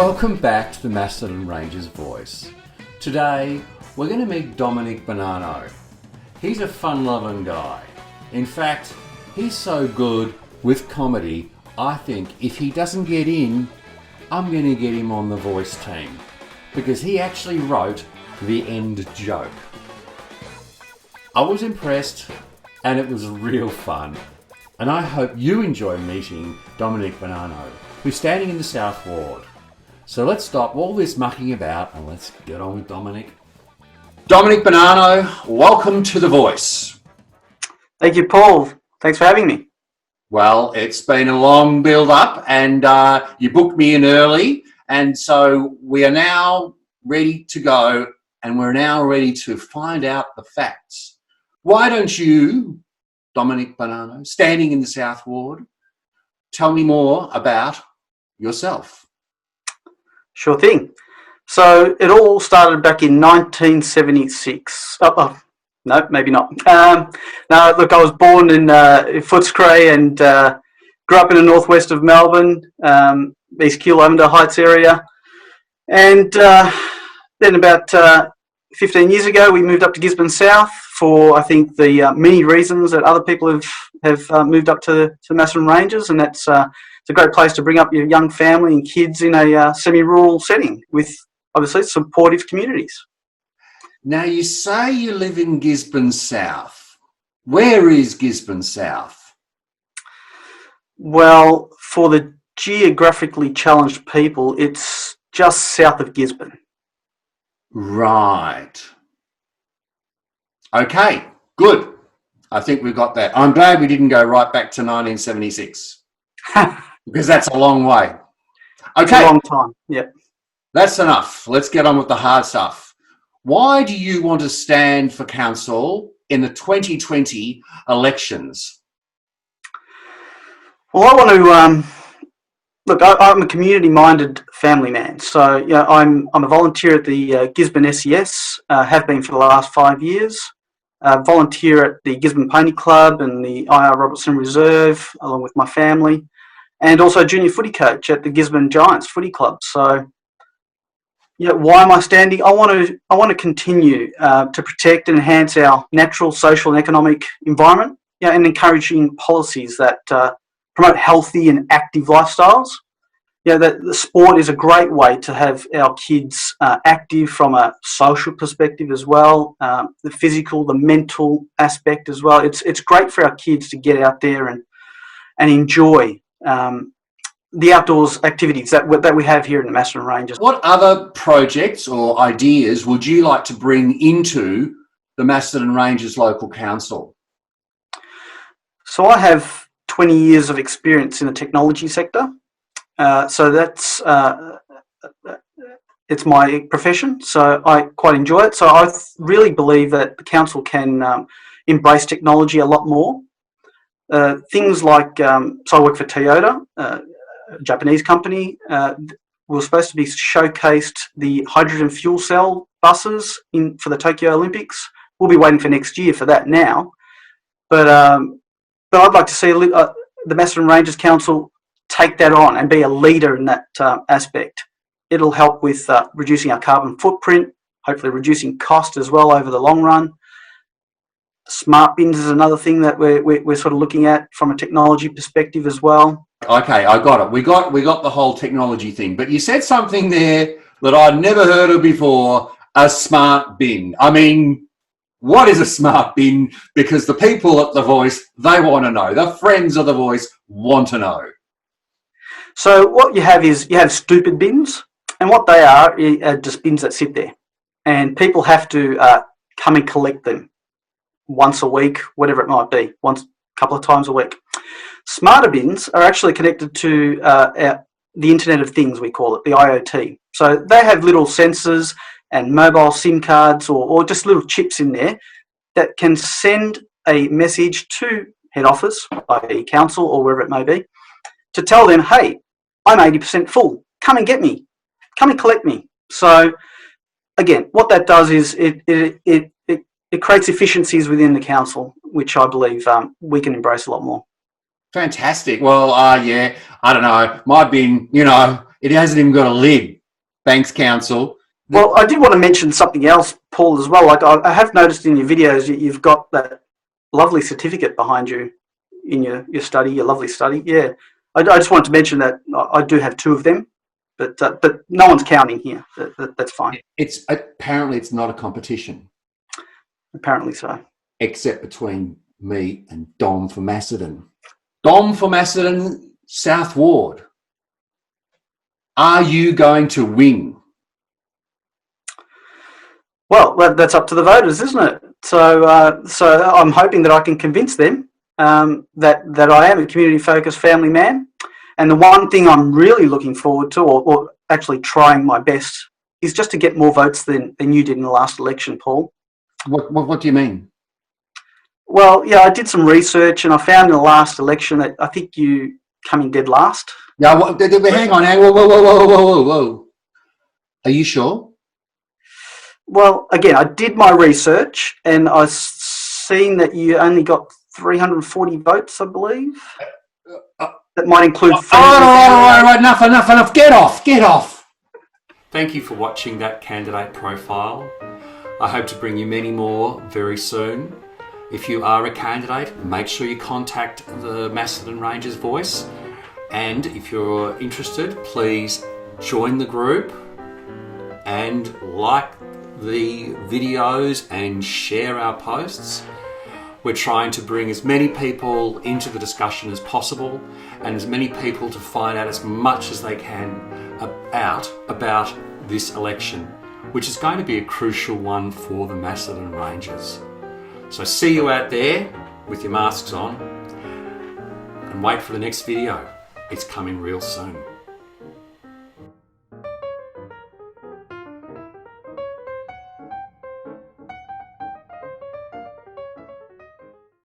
Welcome back to the Macedon Rangers Voice. Today, we're going to meet Dominic Bonanno. He's a fun-loving guy. In fact, he's so good with comedy, I think if he doesn't get in, I'm going to get him on the Voice team. Because he actually wrote the end joke. I was impressed, and it was real fun. And I hope you enjoy meeting Dominic Bonanno, who's standing in the South Ward. So let's stop all this mucking about and let's get on with Dominic. Dominic Bonanno, welcome to The Voice. Thank you, Paul. Thanks for having me. Well, it's been a long build-up and you booked me in early, and so we are now ready to go and we're now ready to find out the facts. Why don't you, Dominic Bonanno, standing in the South Ward, tell me more about yourself? Sure thing. So it all started back in 1976. No, maybe not. No, look, I was born in Footscray and grew up in the northwest of Melbourne, East Kew, Lavender Heights area. And then about 15 years ago, we moved up to Gisborne South for, I think, the many reasons that other people have moved up to Macedon Rangers, and that's it's a great place to bring up your young family and kids in a semi-rural setting with, obviously, supportive communities. Now, you say you live in Gisborne South. Where is Gisborne South? Well, for the geographically challenged people, it's just south of Gisborne. Right. Okay, good. I think we've got that. I'm glad we didn't go right back to 1976. Because that's a long way. Okay. It's a long time, yeah. That's enough. Let's get on with the hard stuff. Why do you want to stand for council in the 2020 elections? Well, I want to look. I'm a community-minded family man, so yeah, I'm a volunteer at the Gisborne SES. Have been for the last 5 years. Volunteer at the Gisborne Pony Club and the IR Robertson Reserve, along with my family, and also junior footy coach at the Gisborne Giants Footy Club. So, yeah, why am I standing? I want to continue to protect and enhance our natural, social, and economic environment, yeah, and encouraging policies that promote healthy and active lifestyles. Yeah, the sport is a great way to have our kids active from a social perspective as well, the physical, the mental aspect as well. It's great for our kids to get out there and enjoy the outdoors activities that we have here in the Macedon Rangers. What other projects or ideas would you like to bring into the Macedon Rangers Local Council? So I have 20 years of experience in the technology sector. So that's it's my profession, so I quite enjoy it. So I really believe that the council can embrace technology a lot more. Things like, so I work for Toyota, a Japanese company. We're supposed to be showcased the hydrogen fuel cell buses for the Tokyo Olympics. We'll be waiting for next year for that now. But I'd like to see the Macedon Rangers Council take that on and be a leader in that aspect. It'll help with reducing our carbon footprint, hopefully reducing cost as well over the long run. Smart bins is another thing that we're sort of looking at from a technology perspective as well. Okay, I got it. We got the whole technology thing, but you said something there that I'd never heard of before, a smart bin. I mean, what is a smart bin? Because the people at The Voice, they want to know. The friends of The Voice want to know. So what you have is you have stupid bins, and what they are just bins that sit there, and people have to come and collect them once a week, whatever it might be, a couple of times a week. Smarter bins are actually connected to the Internet of Things, we call it, the IoT. So they have little sensors and mobile SIM cards or just little chips in there that can send a message to head office, i.e. council or wherever it may be, to tell them, hey, I'm 80% full. Come and get me. Come and collect me. So again, what that does is it creates efficiencies within the council, which I believe we can embrace a lot more. Fantastic. Well, yeah, I don't know. My bin, It hasn't even got a lid. Thanks, Council. Well, I did want to mention something else, Paul, as well. Like I have noticed in your videos, you've got that lovely certificate behind you in your study, your lovely study. Yeah, I just wanted to mention that I do have 2 of them, but no one's counting here. That's fine. It's apparently it's not a competition, Apparently so. except between me and Dom for Macedon. Dom for Macedon, South Ward. Are you going to win? Well, that's up to the voters, isn't it? So I'm hoping that I can convince them that I am a community-focused family man. And the one thing I'm really looking forward to, or actually trying my best, is just to get more votes than you did in the last election, Paul. What do you mean? Well, yeah, I did some research and I found in the last election that I think you come in dead last. Yeah, hang on. Whoa. Are you sure? Well, again, I did my research and I've seen that you only got 340 votes, I believe. That might include... All right, enough. Get off. Thank you for watching that candidate profile. I hope to bring you many more very soon. If you are a candidate, make sure you contact the Macedon Rangers Voice. And if you're interested, please join the group and like the videos and share our posts. We're trying to bring as many people into the discussion as possible and as many people to find out as much as they can about this election, which is going to be a crucial one for the Macedon Rangers. So see you out there with your masks on and wait for the next video. It's coming real soon.